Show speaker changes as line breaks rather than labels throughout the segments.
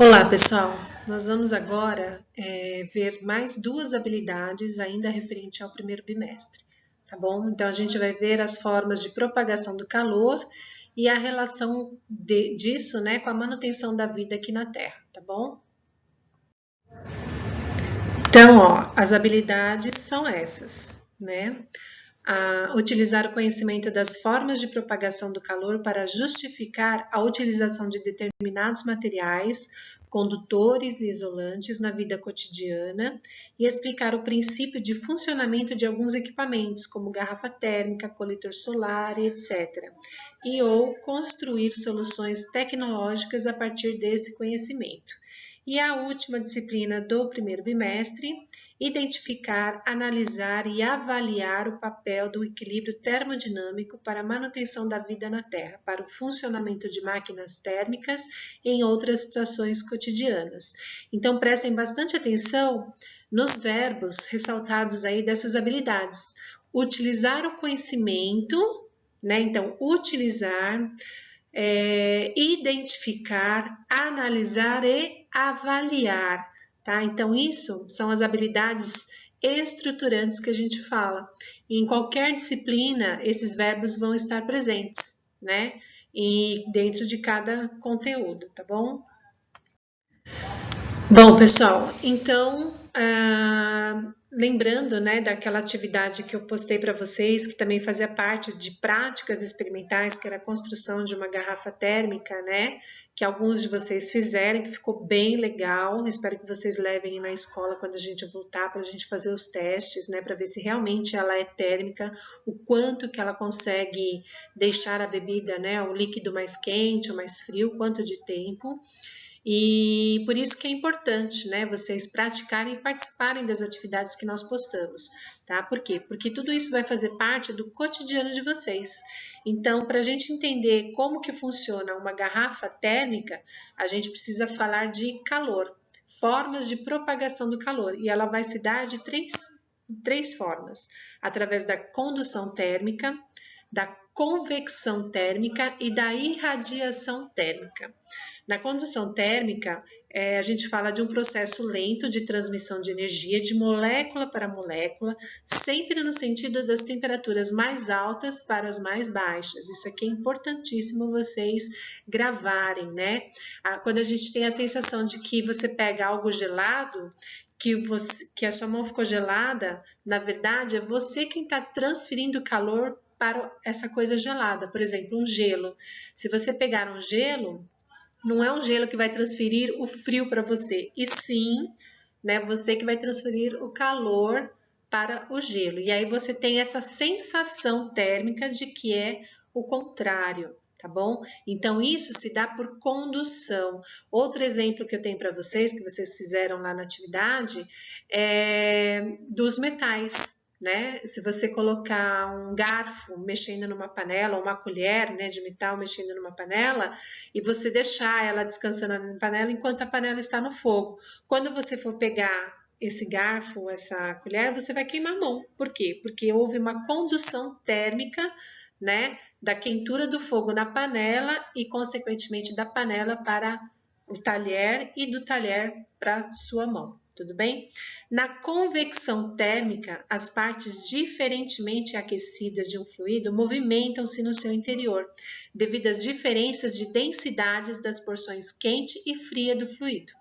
Olá, pessoal! Nós vamos agora ver mais duas habilidades ainda referente ao primeiro bimestre, tá bom? Então, a gente vai ver as formas de propagação do calor e a relação disso, né, com a manutenção da vida aqui na Terra, tá bom? Então, ó, as habilidades são essas, né? Utilizar o conhecimento das formas de propagação do calor para justificar a utilização de determinados materiais, condutores e isolantes na vida cotidiana e explicar o princípio de funcionamento de alguns equipamentos, como garrafa térmica, coletor solar, etc. E ou construir soluções tecnológicas a partir desse conhecimento. E a última disciplina do primeiro bimestre, identificar, analisar e avaliar o papel do equilíbrio termodinâmico para a manutenção da vida na Terra, para o funcionamento de máquinas térmicas e em outras situações cotidianas. Então, prestem bastante atenção nos verbos ressaltados aí dessas habilidades. Utilizar o conhecimento, né? Então, utilizar, identificar, analisar e avaliar, tá? Então, isso são as habilidades estruturantes que a gente fala. Em qualquer disciplina, esses verbos vão estar presentes, né? E dentro de cada conteúdo, tá bom? Bom, pessoal, então, lembrando, né, daquela atividade que eu postei para vocês, que também fazia parte de práticas experimentais, que era a construção de uma garrafa térmica, né, que alguns de vocês fizeram, que ficou bem legal. Espero que vocês levem na escola quando a gente voltar para a gente fazer os testes, né, para ver se realmente ela é térmica, o quanto que ela consegue deixar a bebida, né, o líquido mais quente ou mais frio, quanto de tempo. E por isso que é importante, né, vocês praticarem e participarem das atividades que nós postamos, tá? Por quê? Porque tudo isso vai fazer parte do cotidiano de vocês. Então, para a gente entender como que funciona uma garrafa térmica, a gente precisa falar de calor, formas de propagação do calor, e ela vai se dar de três formas: através da condução térmica, da convecção térmica e da irradiação térmica. Na condução térmica, a gente fala de um processo lento de transmissão de energia de molécula para molécula, sempre no sentido das temperaturas mais altas para as mais baixas. Isso aqui é importantíssimo vocês gravarem, né? Quando a gente tem a sensação de que você pega algo gelado, que a sua mão ficou gelada, na verdade é você quem está transferindo calor para essa coisa gelada. Por exemplo, um gelo. Se você pegar um gelo, não é um gelo que vai transferir o frio para você, e sim, né, você que vai transferir o calor para o gelo. E aí você tem essa sensação térmica de que é o contrário, tá bom? Então isso se dá por condução. Outro exemplo que eu tenho para vocês, que vocês fizeram lá na atividade, é dos metais. Né? Se você colocar um garfo mexendo numa panela, ou uma colher, né, de metal mexendo numa panela, e você deixar ela descansando na panela enquanto a panela está no fogo. Quando você for pegar esse garfo, essa colher, você vai queimar a mão. Por quê? Porque houve uma condução térmica, né, da quentura do fogo na panela e, consequentemente, da panela para o talher e do talher para sua mão. Tudo bem? Na convecção térmica, as partes diferentemente aquecidas de um fluido movimentam-se no seu interior, devido às diferenças de densidades das porções quente e fria do fluido.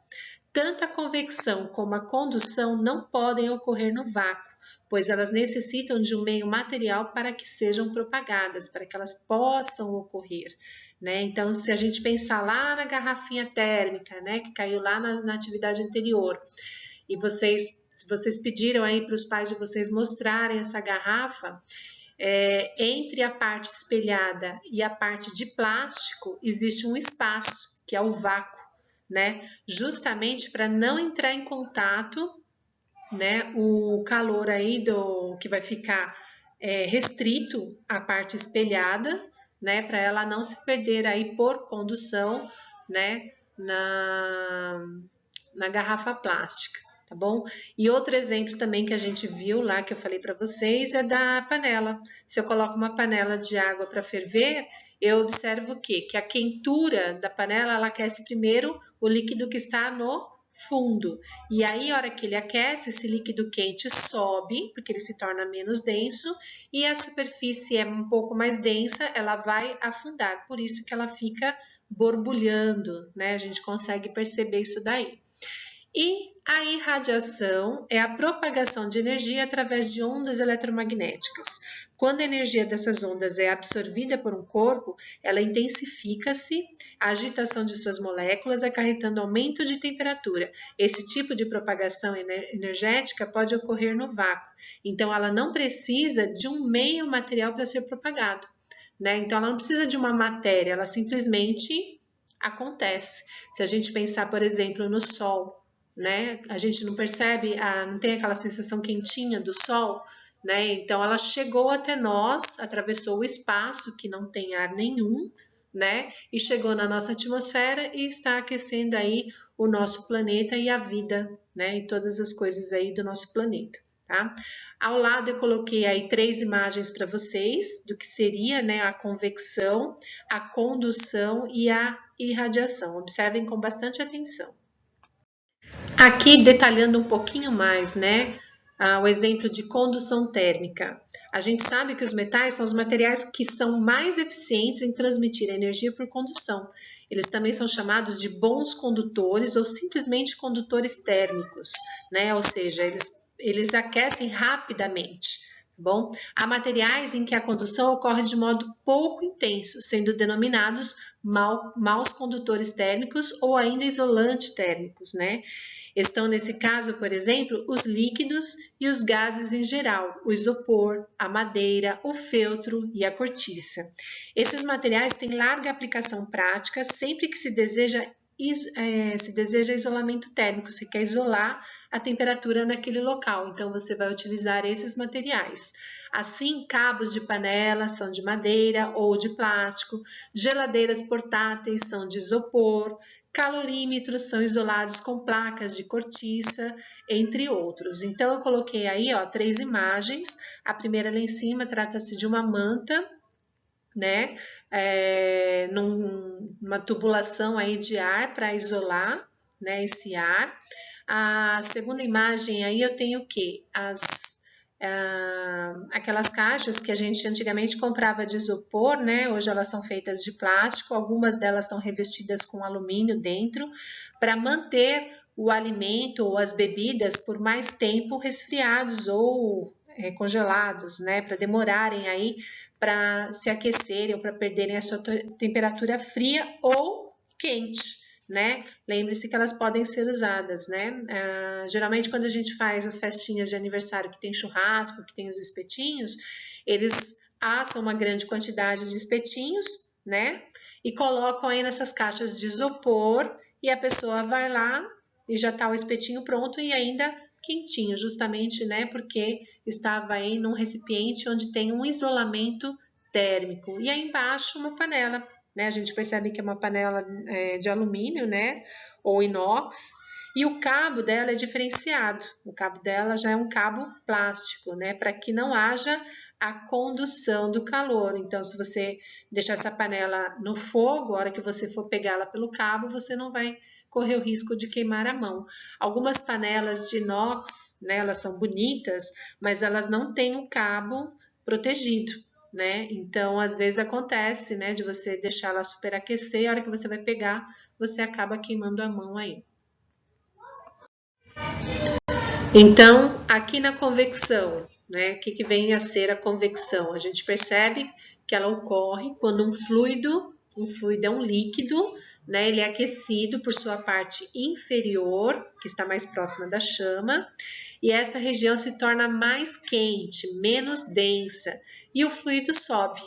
Tanto a convecção como a condução não podem ocorrer no vácuo, pois elas necessitam de um meio material para que sejam propagadas, para que elas possam ocorrer. Né? Então, se a gente pensar lá na garrafinha térmica, né, que caiu lá na atividade anterior, e se vocês pediram aí para os pais de vocês mostrarem essa garrafa, entre a parte espelhada e a parte de plástico existe um espaço, que é o vácuo, né? Justamente para não entrar em contato, né, o calor aí que vai ficar restrito à parte espelhada, né, para ela não se perder aí por condução, né, na garrafa plástica. Tá bom? E outro exemplo também que a gente viu lá, que eu falei para vocês, é da panela. Se eu coloco uma panela de água para ferver, eu observo o quê? Que a quentura da panela, ela aquece primeiro o líquido que está no fundo. E aí, a hora que ele aquece, esse líquido quente sobe, porque ele se torna menos denso, e a superfície é um pouco mais densa, ela vai afundar. Por isso que ela fica borbulhando, né? A gente consegue perceber isso daí. E a irradiação é a propagação de energia através de ondas eletromagnéticas. Quando a energia dessas ondas é absorvida por um corpo, ela intensifica-se a agitação de suas moléculas, acarretando aumento de temperatura. Esse tipo de propagação energética pode ocorrer no vácuo, então ela não precisa de um meio material para ser propagado, né? Então ela não precisa de uma matéria, ela simplesmente acontece. Se a gente pensar, por exemplo, no Sol, né? A gente não percebe, não tem aquela sensação quentinha do sol, né? Então ela chegou até nós, atravessou o espaço que não tem ar nenhum, né? E chegou na nossa atmosfera e está aquecendo aí o nosso planeta e a vida, né? E todas as coisas aí do nosso planeta, tá? Ao lado eu coloquei aí 3 imagens para vocês do que seria, né, a convecção, a condução e a irradiação. Observem com bastante atenção. Aqui detalhando um pouquinho mais, né, o exemplo de condução térmica. A gente sabe que os metais são os materiais que são mais eficientes em transmitir energia por condução. Eles também são chamados de bons condutores ou simplesmente condutores térmicos, né? Ou seja, eles aquecem rapidamente. Bom, há materiais em que a condução ocorre de modo pouco intenso, sendo denominados maus condutores térmicos ou ainda isolantes térmicos, né? Estão nesse caso, por exemplo, os líquidos e os gases em geral, o isopor, a madeira, o feltro e a cortiça. Esses materiais têm larga aplicação prática sempre que se deseja isolamento térmico, você quer isolar a temperatura naquele local, então você vai utilizar esses materiais. Assim, cabos de panela são de madeira ou de plástico, geladeiras portáteis são de isopor, calorímetros são isolados com placas de cortiça, entre outros. Então, eu coloquei aí, ó, 3 imagens. A primeira lá em cima trata-se de uma manta, né, numa tubulação aí de ar para isolar, né, esse ar. A segunda imagem aí eu tenho o quê? Aquelas caixas que a gente antigamente comprava de isopor, né? Hoje elas são feitas de plástico, algumas delas são revestidas com alumínio dentro, para manter o alimento ou as bebidas por mais tempo resfriados ou congelados, né? Para demorarem aí para se aquecerem ou para perderem a sua temperatura fria ou quente, né? Lembre-se que elas podem ser usadas, né? Geralmente quando a gente faz as festinhas de aniversário que tem churrasco, que tem os espetinhos, eles assam uma grande quantidade de espetinhos, né? E colocam aí nessas caixas de isopor e a pessoa vai lá e já tá o espetinho pronto e ainda quentinho, justamente, né? Porque estava aí num recipiente onde tem um isolamento térmico. E aí embaixo uma panela, né? A gente percebe que é uma panela de alumínio, né? Ou inox. E o cabo dela é diferenciado. O cabo dela já é um cabo plástico, né? Para que não haja a condução do calor. Então, se você deixar essa panela no fogo, a hora que você for pegá-la pelo cabo, você não vai correr o risco de queimar a mão. Algumas panelas de inox, né? Elas são bonitas, mas elas não têm um cabo protegido, né? Então, às vezes acontece, né, de você deixar ela superaquecer e a hora que você vai pegar, você acaba queimando a mão aí. Então, aqui na convecção, né, o que vem a ser a convecção? A gente percebe que ela ocorre quando um fluido é um líquido, né, ele é aquecido por sua parte inferior, que está mais próxima da chama, e esta região se torna mais quente, menos densa, e o fluido sobe.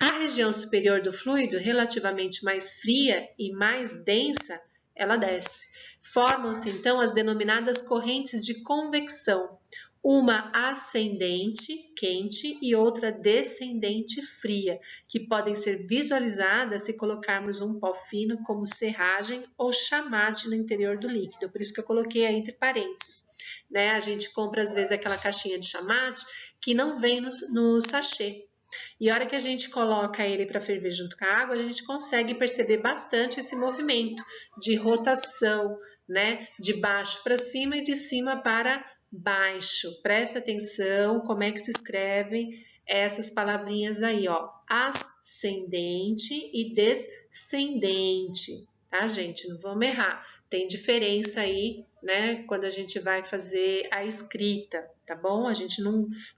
A região superior do fluido, relativamente mais fria e mais densa, ela desce. Formam-se então as denominadas correntes de convecção, uma ascendente, quente, e outra descendente, fria, que podem ser visualizadas se colocarmos um pó fino como serragem ou chamate no interior do líquido. Por isso que eu coloquei aí entre parênteses, né? A gente compra às vezes aquela caixinha de chamate que não vem no sachê, E a hora que a gente coloca ele para ferver junto com a água, a gente consegue perceber bastante esse movimento de rotação, né? De baixo para cima e de cima para baixo. Presta atenção como é que se escrevem essas palavrinhas aí, ó. Ascendente e descendente, tá, gente? Não vamos errar. Tem diferença aí, né? Quando a gente vai fazer a escrita, tá bom? A gente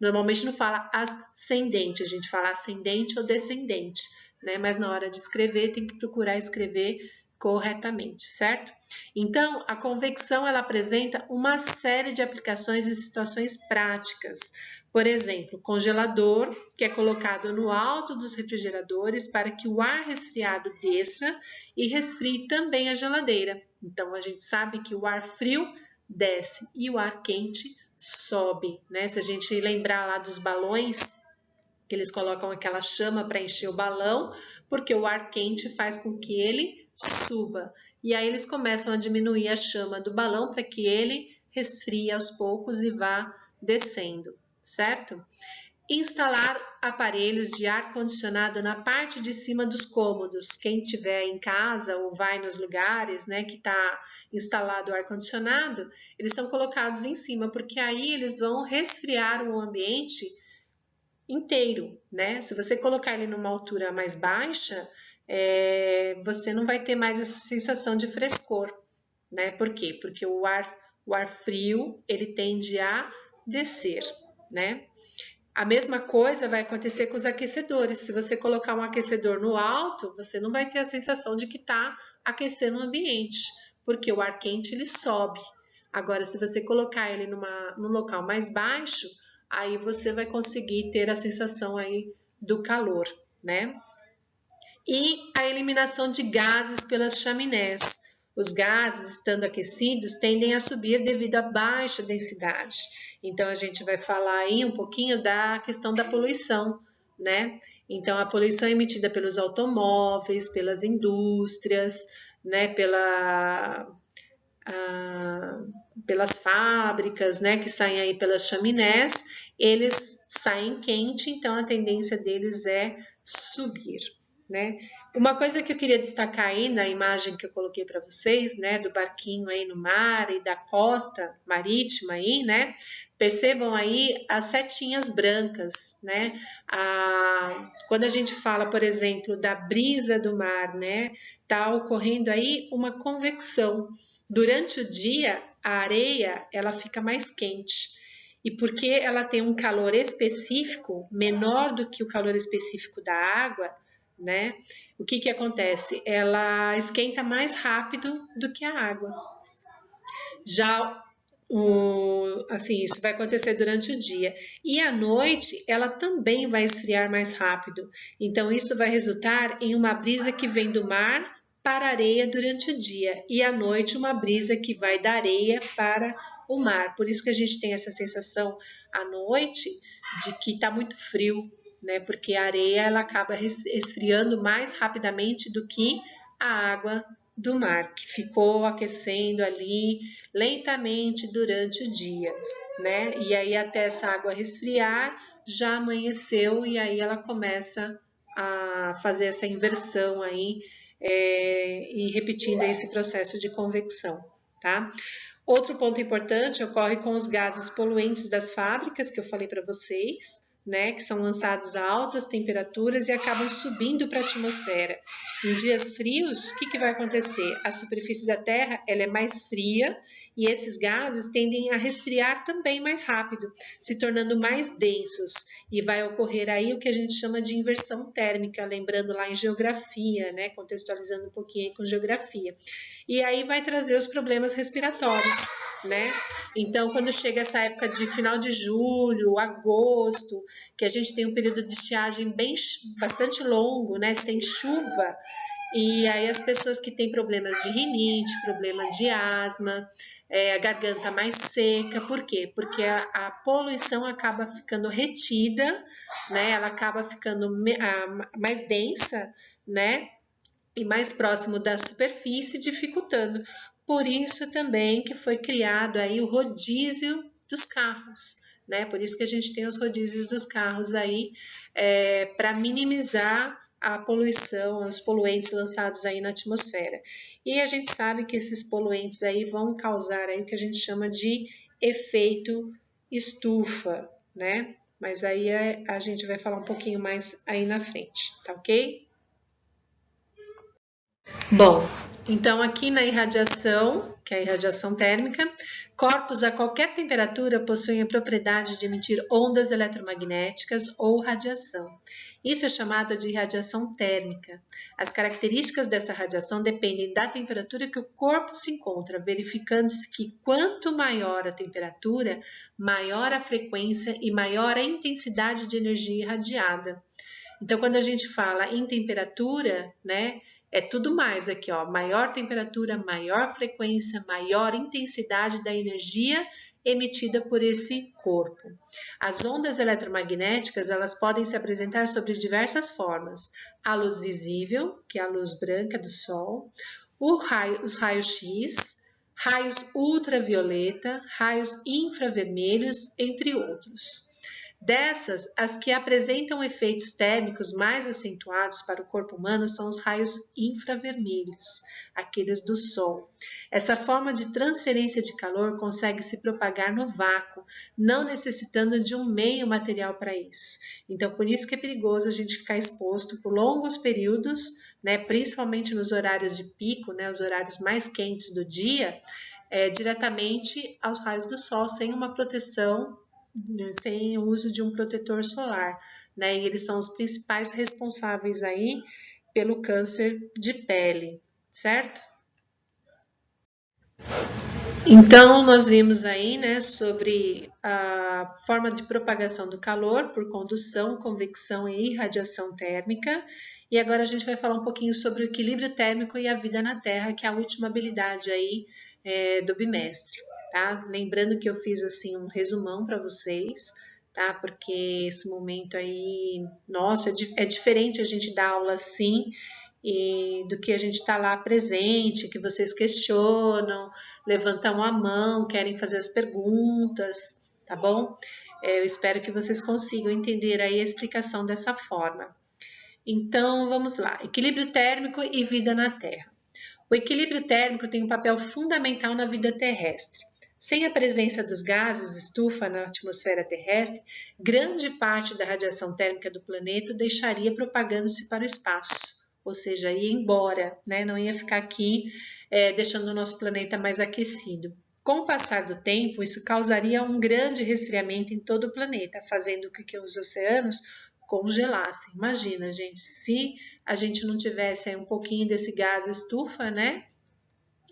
normalmente não fala ascendente, a gente fala ascendente ou descendente, né? Mas na hora de escrever tem que procurar escrever corretamente, certo? Então, a convecção ela apresenta uma série de aplicações e situações práticas. Por exemplo, congelador, que é colocado no alto dos refrigeradores para que o ar resfriado desça e resfrie também a geladeira. Então, a gente sabe que o ar frio desce e o ar quente sobe, né? Se a gente lembrar lá dos balões, que eles colocam aquela chama para encher o balão, porque o ar quente faz com que ele suba. E aí eles começam a diminuir a chama do balão para que ele resfrie aos poucos e vá descendo, certo? Instalar aparelhos de ar-condicionado na parte de cima dos cômodos. Quem tiver em casa ou vai nos lugares, né, que está instalado o ar-condicionado, eles são colocados em cima, porque aí eles vão resfriar o ambiente inteiro, né? Se você colocar ele numa altura mais baixa, você não vai ter mais essa sensação de frescor, né? Por quê? Porque o ar frio, ele tende a descer, né? A mesma coisa vai acontecer com os aquecedores. Se você colocar um aquecedor no alto, você não vai ter a sensação de que está aquecendo o ambiente, porque o ar quente ele sobe. Agora, se você colocar ele num local mais baixo, aí você vai conseguir ter a sensação aí do calor, né? E a eliminação de gases pelas chaminés. Os gases, estando aquecidos, tendem a subir devido à baixa densidade. Então, a gente vai falar aí um pouquinho da questão da poluição, né? Então, a poluição emitida pelos automóveis, pelas indústrias, né? Pelas fábricas, né? Que saem aí pelas chaminés, eles saem quente, então a tendência deles é subir, né? Uma coisa que eu queria destacar aí na imagem que eu coloquei para vocês, né, do barquinho aí no mar e da costa marítima aí, né? Percebam aí as setinhas brancas, né? Quando a gente fala, por exemplo, da brisa do mar, né? Tá ocorrendo aí uma convecção. Durante o dia, a areia ela fica mais quente. E porque ela tem um calor específico, menor do que o calor específico da água, né? O que acontece? Ela esquenta mais rápido do que a água. Já assim, isso vai acontecer durante o dia. E à noite, ela também vai esfriar mais rápido. Então, isso vai resultar em uma brisa que vem do mar para a areia durante o dia. E à noite, uma brisa que vai da areia para o mar. Por isso que a gente tem essa sensação à noite de que está muito frio, né? Porque a areia ela acaba esfriando mais rapidamente do que a água do mar, que ficou aquecendo ali lentamente durante o dia, né? E aí até essa água resfriar, já amanheceu e aí ela começa a fazer essa inversão aí e repetindo esse processo de convecção, tá? Outro ponto importante ocorre com os gases poluentes das fábricas, que eu falei para vocês, né, que são lançados a altas temperaturas e acabam subindo para a atmosfera. Em dias frios, o que vai acontecer? A superfície da Terra ela é mais fria e esses gases tendem a resfriar também mais rápido, se tornando mais densos. E vai ocorrer aí o que a gente chama de inversão térmica, lembrando lá em geografia, né, contextualizando um pouquinho aí com geografia. E aí vai trazer os problemas respiratórios, né? Então, quando chega essa época de final de julho, agosto, que a gente tem um período de estiagem bastante longo, né, sem chuva, e aí as pessoas que têm problemas de rinite, problema de asma, a garganta mais seca, por quê? Porque a poluição acaba ficando retida, né, ela acaba ficando mais densa, né, e mais próximo da superfície, dificultando. Por isso também que foi criado aí o rodízio dos carros, né? Por isso que a gente tem os rodízios dos carros aí, para minimizar a poluição, os poluentes lançados aí na atmosfera. E a gente sabe que esses poluentes aí vão causar aí o que a gente chama de efeito estufa, né? Mas aí a gente vai falar um pouquinho mais aí na frente, tá ok? Bom, então aqui na irradiação, que é a irradiação térmica, corpos a qualquer temperatura possuem a propriedade de emitir ondas eletromagnéticas ou radiação. Isso é chamado de radiação térmica. As características dessa radiação dependem da temperatura que o corpo se encontra, verificando-se que quanto maior a temperatura, maior a frequência e maior a intensidade de energia irradiada. Então, quando a gente fala em temperatura, né, é tudo mais aqui, ó, maior temperatura, maior frequência, maior intensidade da energia emitida por esse corpo. As ondas eletromagnéticas, elas podem se apresentar sobre diversas formas. A luz visível, que é a luz branca do Sol, os raios-x, raios ultravioleta, raios infravermelhos, entre outros. Dessas, as que apresentam efeitos térmicos mais acentuados para o corpo humano são os raios infravermelhos, aqueles do Sol. Essa forma de transferência de calor consegue se propagar no vácuo, não necessitando de um meio material para isso. Então, por isso que é perigoso a gente ficar exposto por longos períodos, né, principalmente nos horários de pico, né, os horários mais quentes do dia, diretamente aos raios do Sol, sem uma proteção, sem o uso de um protetor solar, né? E eles são os principais responsáveis aí pelo câncer de pele, certo? Então, nós vimos aí, né, sobre a forma de propagação do calor por condução, convecção e irradiação térmica. E agora a gente vai falar um pouquinho sobre o equilíbrio térmico e a vida na Terra, que é a última habilidade aí do bimestre. Tá? Lembrando que eu fiz assim um resumão para vocês, tá? Porque esse momento aí, nossa, é diferente a gente dar aula assim do que a gente está lá presente, que vocês questionam, levantam a mão, querem fazer as perguntas, tá bom? Eu espero que vocês consigam entender aí a explicação dessa forma. Então, vamos lá. Equilíbrio térmico e vida na Terra. O equilíbrio térmico tem um papel fundamental na vida terrestre. Sem a presença dos gases estufa na atmosfera terrestre, grande parte da radiação térmica do planeta deixaria propagando-se para o espaço, ou seja, ia embora, né? Não ia ficar aqui deixando o nosso planeta mais aquecido. Com o passar do tempo, isso causaria um grande resfriamento em todo o planeta, fazendo com que os oceanos congelassem. Imagina, gente, se a gente não tivesse aí um pouquinho desse gás estufa, né?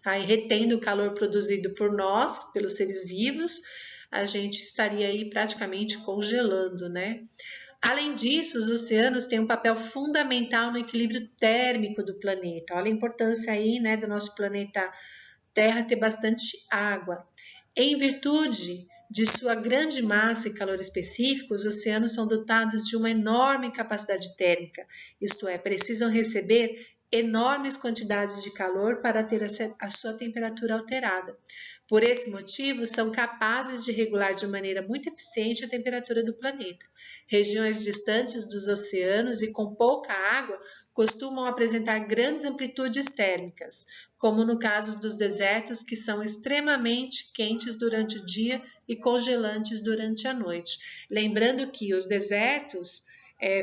Aí retendo o calor produzido por nós, pelos seres vivos, a gente estaria aí praticamente congelando, né? Além disso, os oceanos têm um papel fundamental no equilíbrio térmico do planeta. Olha a importância aí, né, do nosso planeta Terra ter bastante água. Em virtude de sua grande massa e calor específico, os oceanos são dotados de uma enorme capacidade térmica, isto é, precisam receber enormes quantidades de calor para ter a sua temperatura alterada. Por esse motivo, são capazes de regular de maneira muito eficiente a temperatura do planeta. Regiões distantes dos oceanos e com pouca água costumam apresentar grandes amplitudes térmicas, como no caso dos desertos, que são extremamente quentes durante o dia e congelantes durante a noite. Lembrando que os desertos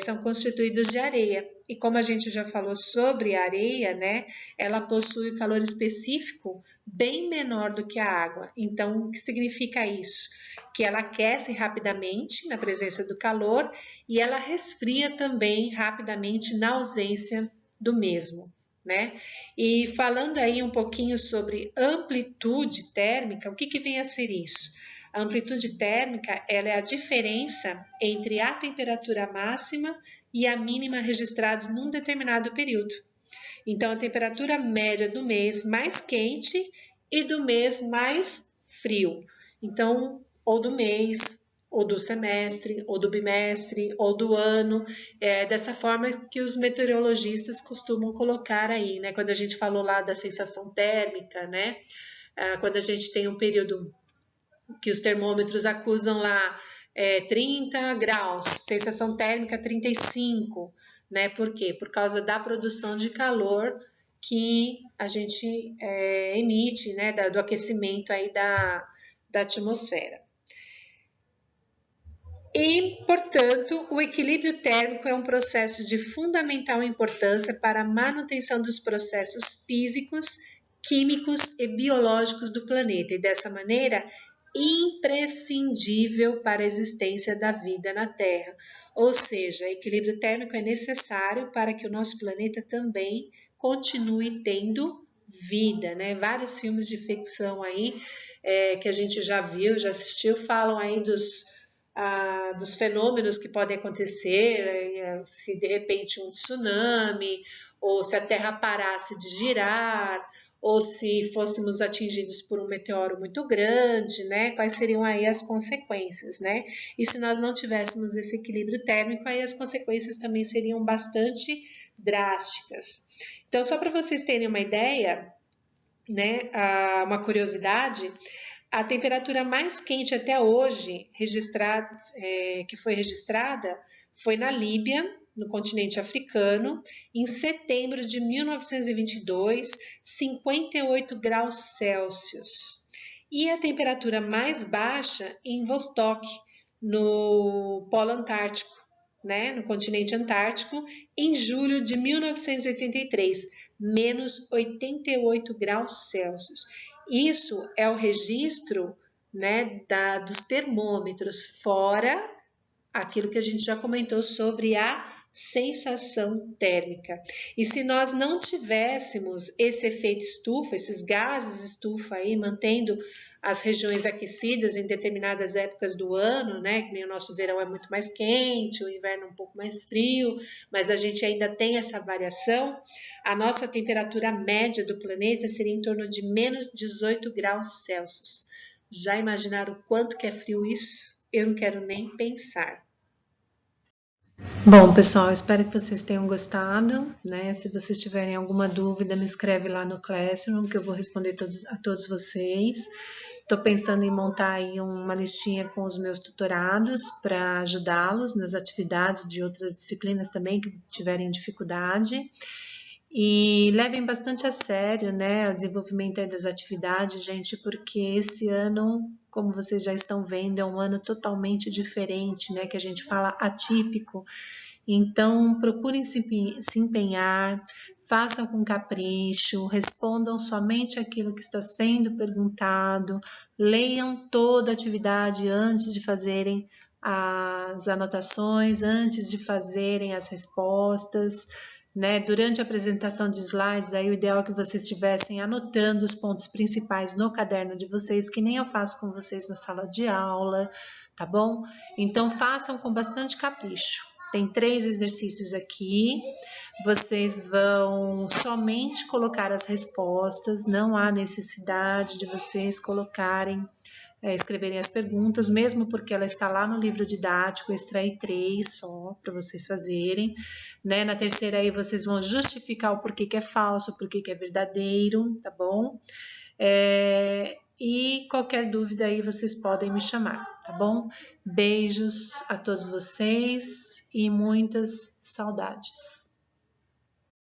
são constituídos de areia. E como a gente já falou sobre a areia, né, ela possui calor específico bem menor do que a água. Então, o que significa isso? Que ela aquece rapidamente na presença do calor e ela resfria também rapidamente na ausência do mesmo, né? E falando aí um pouquinho sobre amplitude térmica, o que vem a ser isso? A amplitude térmica ela é a diferença entre a temperatura máxima e a mínima registrados num determinado período. Então, a temperatura média do mês mais quente e do mês mais frio. Então, ou do mês, ou do semestre, ou do bimestre, ou do ano, dessa forma que os meteorologistas costumam colocar aí, né? Quando a gente falou lá da sensação térmica, né? Quando a gente tem um período que os termômetros acusam lá 30 graus, sensação térmica 35, né? Por quê? Por causa da produção de calor que a gente emite, né? Do aquecimento aí da atmosfera. E, portanto, o equilíbrio térmico é um processo de fundamental importância para a manutenção dos processos físicos, químicos e biológicos do planeta, e dessa maneira imprescindível para a existência da vida na Terra. Ou seja, equilíbrio térmico é necessário para que o nosso planeta também continue tendo vida, né? Vários filmes de ficção aí que a gente já viu, já assistiu, falam aí dos fenômenos que podem acontecer, se de repente um tsunami, ou se a Terra parasse de girar, ou se fôssemos atingidos por um meteoro muito grande, né? Quais seriam aí as consequências, né? E se nós não tivéssemos esse equilíbrio térmico, aí as consequências também seriam bastante drásticas. Então, só para vocês terem uma ideia, né? Uma curiosidade, a temperatura mais quente até hoje que foi registrada foi na Líbia, no continente africano, em setembro de 1922, 58 graus Celsius. E a temperatura mais baixa em Vostok, no Polo Antártico, né, no continente antártico, em julho de 1983, menos 88 graus Celsius. Isso é o registro, né, dos termômetros, fora aquilo que a gente já comentou sobre a sensação térmica. E se nós não tivéssemos esse efeito estufa, esses gases estufa aí, mantendo as regiões aquecidas em determinadas épocas do ano, né? Que nem o nosso verão é muito mais quente, o inverno um pouco mais frio, mas a gente ainda tem essa variação. A nossa temperatura média do planeta seria em torno de menos 18 graus Celsius. Já imaginaram o quanto que é frio isso? Eu não quero nem pensar. Bom, pessoal, espero que vocês tenham gostado, né? Se vocês tiverem alguma dúvida, me escreve lá no Classroom, que eu vou responder a todos vocês. Estou pensando em montar aí uma listinha com os meus tutorados para ajudá-los nas atividades de outras disciplinas também que tiverem dificuldade. E levem bastante a sério, né, o desenvolvimento aí das atividades, gente, porque esse ano, como vocês já estão vendo, é um ano totalmente diferente, né, que a gente fala atípico. Então, procurem se empenhar, façam com capricho, respondam somente aquilo que está sendo perguntado, leiam toda a atividade antes de fazerem as anotações, antes de fazerem as respostas, né? Durante a apresentação de slides, aí o ideal é que vocês estivessem anotando os pontos principais no caderno de vocês, que nem eu faço com vocês na sala de aula, tá bom? Então, façam com bastante capricho. Tem 3 exercícios aqui, vocês vão somente colocar as respostas, não há necessidade de vocês escreverem as perguntas, mesmo porque ela está lá no livro didático, eu extraí 3 só para vocês fazerem, né? Na terceira aí vocês vão justificar o porquê que é falso, o porquê que é verdadeiro, tá bom? E qualquer dúvida aí vocês podem me chamar, tá bom? Beijos a todos vocês e muitas saudades.